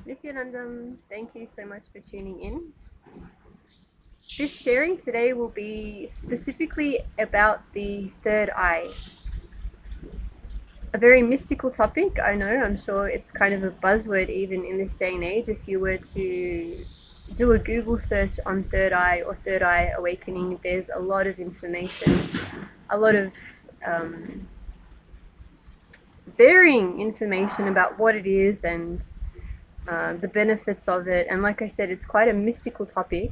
Nityanandam, thank you so much for tuning in. This sharing today will be specifically about the third eye. A very mystical topic, I know. I'm sure it's kind of a buzzword even in this day and age. If you were to do a Google search on third eye or third eye awakening, there's a lot of information, a lot of varying information about what it is and the benefits of it. And like I said, it's quite a mystical topic.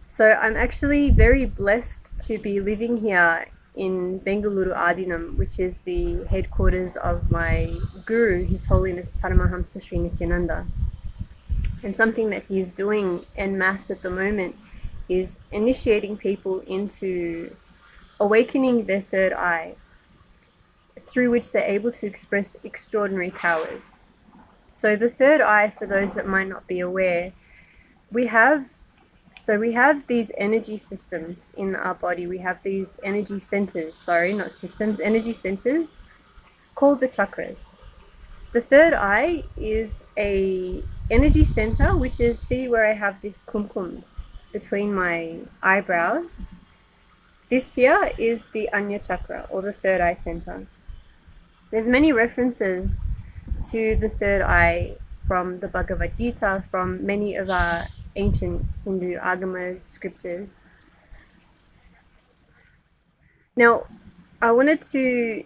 So I'm actually very blessed to be living here in Bengaluru Adinam, which is the headquarters of my guru, His Holiness Paramahamsa Sri Nityananda. And something that he's doing en masse at the moment is initiating people into awakening their third eye, through which they're able to express extraordinary powers. So the third eye, for those that might not be aware, we have these energy systems in our body. We have these energy centers, energy centers called the chakras. The third eye is a energy center, which is, see where I have this kumkum between my eyebrows? This here is the Anya chakra, or the third eye center. There's many references to the third eye from the Bhagavad Gita, from many of our ancient Hindu agamas, scriptures. Now, I wanted to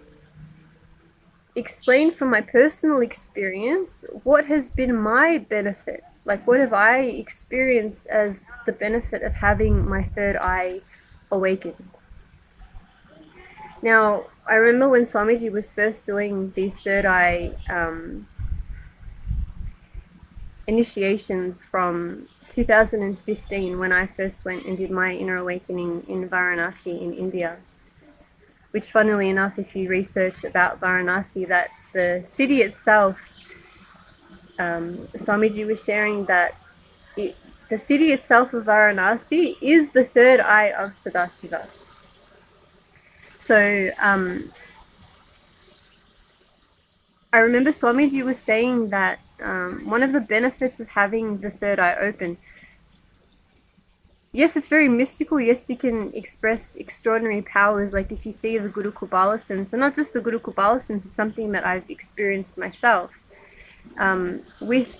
explain from my personal experience what has been my benefit. Like, what have I experienced as the benefit of having my third eye awakened? Now, I remember when Swamiji was first doing these third eye initiations from 2015, when I first went and did my inner awakening in Varanasi in India. Which, funnily enough, if you research about Varanasi, that the city itself, Swamiji was sharing that the city itself of Varanasi is the third eye of Sadashiva. So I remember Swamiji was saying that one of the benefits of having the third eye open, yes, it's very mystical. Yes, you can express extraordinary powers. Like if you see the Guru Kubalasins, and not just the Guru Kubalasins, it's something that I've experienced myself. With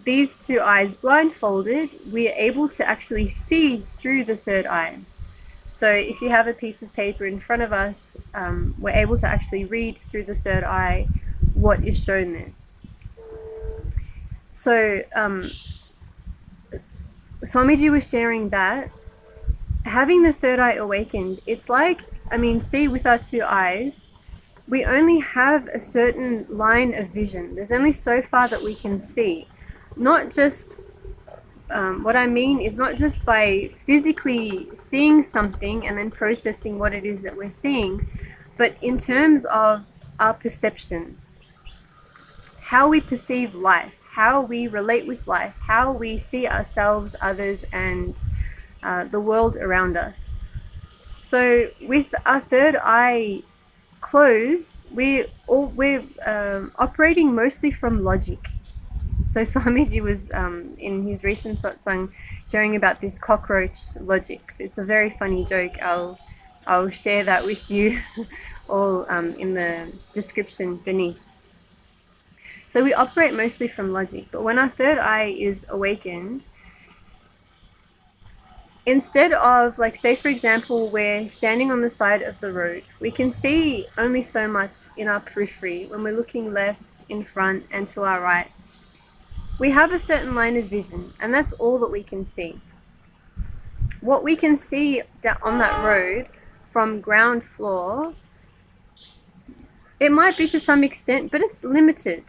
these two eyes blindfolded, we are able to actually see through the third eye. So if you have a piece of paper in front of us, we're able to actually read through the third eye what is shown there. So Swamiji was sharing that having the third eye awakened, it's like, see, with our two eyes, we only have a certain line of vision. There's only so far that we can see. Not just, what I mean is not just by physically seeing something and then processing what it is that we're seeing, but in terms of our perception, how we perceive life, how we relate with life, how we see ourselves, others, and the world around us. So with our third eye closed, we're operating mostly from logic. So Swamiji was in his recent satsang sharing about this cockroach logic. It's a very funny joke. I'll share that with you all in the description beneath. So we operate mostly from logic, but when our third eye is awakened, instead of, like, say for example, we're standing on the side of the road, we can see only so much in our periphery when we're looking left, in front, and to our right. We have a certain line of vision, and that's all that we can see. What we can see on that road from ground floor, it might be to some extent, but it's limited.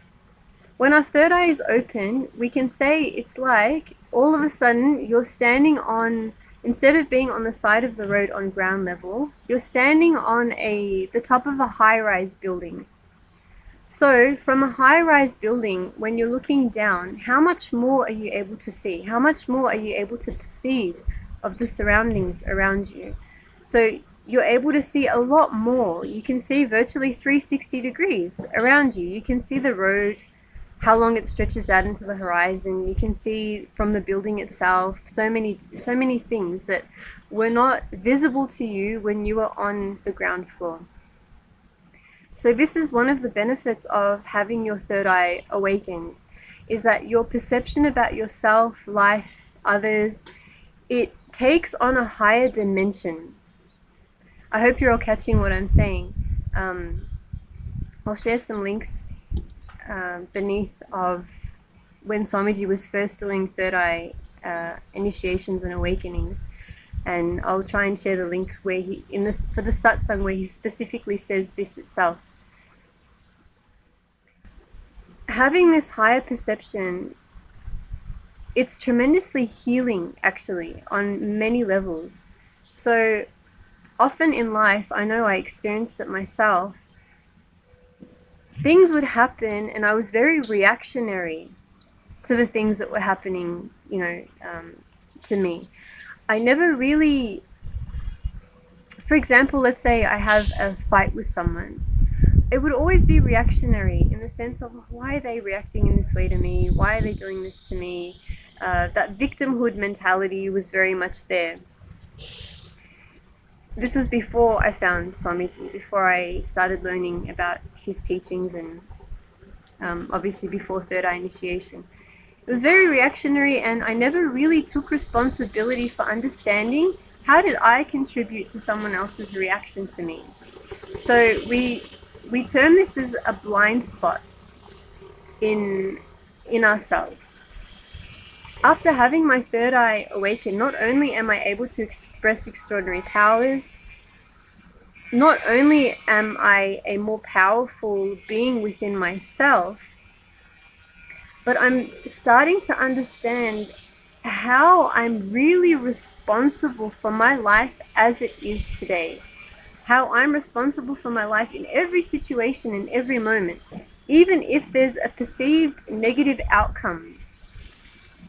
When our third eye is open, we can say it's like all of a sudden you're standing on, instead of being on the side of the road on ground level, you're standing on the top of a high-rise building. So from a high-rise building, when you're looking down, how much more are you able to see? How much more are you able to perceive of the surroundings around you? So you're able to see a lot more. You can see virtually 360 degrees around you. You can see the road how long it stretches out into the horizon. You can see from the building itself so many things that were not visible to you when you were on the ground floor. So this is one of the benefits of having your third eye awakened, is that your perception about yourself, life, others, it takes on a higher dimension. I hope you're all catching what I'm saying. I'll share some links beneath of when Swamiji was first doing third eye initiations and awakenings, and I'll try and share the link where he for the satsang where he specifically says this itself. Having this higher perception, it's tremendously healing actually on many levels. So often in life, I know I experienced it myself, things would happen and I was very reactionary to the things that were happening, to me. I never really, for example, let's say I have a fight with someone. It would always be reactionary in the sense of, why are they reacting in this way to me? Why are they doing this to me? That victimhood mentality was very much there. This was before I found Swamiji, before I started learning about his teachings, and obviously before third eye initiation. It was very reactionary, and I never really took responsibility for understanding how did I contribute to someone else's reaction to me. So we term this as a blind spot in ourselves. After having my third eye awaken, not only am I able to express extraordinary powers, not only am I a more powerful being within myself, but I'm starting to understand how I'm really responsible for my life as it is today. How I'm responsible for my life in every situation, in every moment. Even if there's a perceived negative outcome.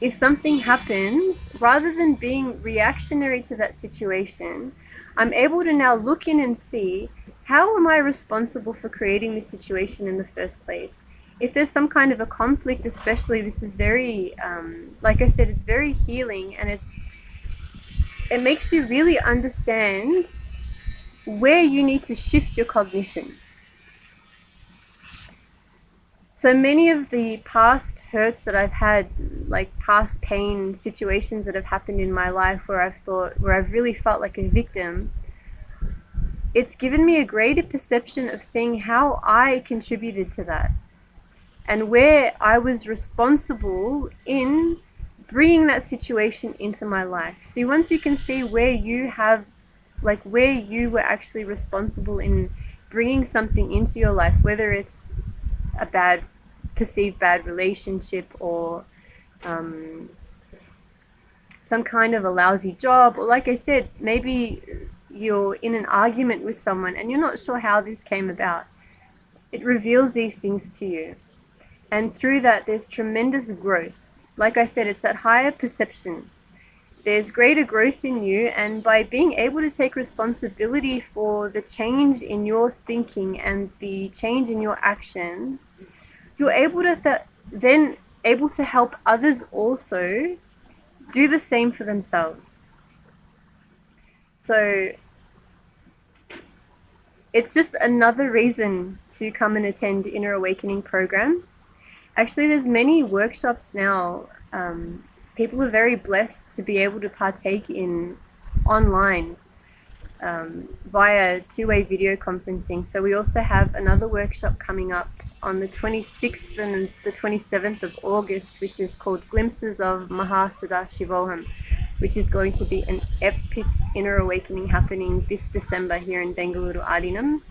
If something happens, rather than being reactionary to that situation, I'm able to now look in and see, how am I responsible for creating this situation in the first place? If there's some kind of a conflict, especially, this is very, like I said, it's very healing, and it makes you really understand where you need to shift your cognition. So many of the past hurts that I've had, like past pain situations that have happened in my life where I've really felt like a victim, it's given me a greater perception of seeing how I contributed to that and where I was responsible in bringing that situation into my life. See, once you can see where you have, like where you were actually responsible in bringing something into your life, whether it's a perceived bad relationship, or some kind of a lousy job, or like I said, maybe you're in an argument with someone and you're not sure how this came about. It reveals these things to you, and through that there's tremendous growth. Like I said, it's that higher perception. There's greater growth in you, and by being able to take responsibility for the change in your thinking and the change in your actions, you're able to then able to help others also do the same for themselves. So it's just another reason to come and attend the Inner Awakening program. Actually, there's many workshops now. People are very blessed to be able to partake in online via two-way video conferencing. So we also have another workshop coming up on the 26th and the 27th of August, which is called Glimpses of Mahasada Shivoham, which is going to be an epic inner awakening happening this December here in Bengaluru Adinam,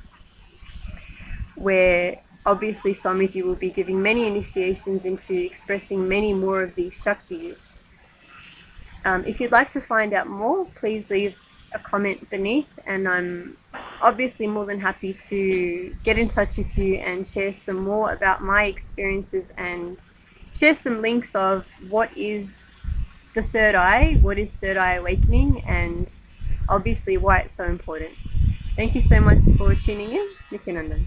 where obviously Swamiji will be giving many initiations into expressing many more of these Shaktis. If you'd like to find out more, please leave a comment beneath, and I'm obviously more than happy to get in touch with you and share some more about my experiences and share some links of what is the third eye, what is third eye awakening, and obviously why it's so important. Thank you so much for tuning in. Nityanandan.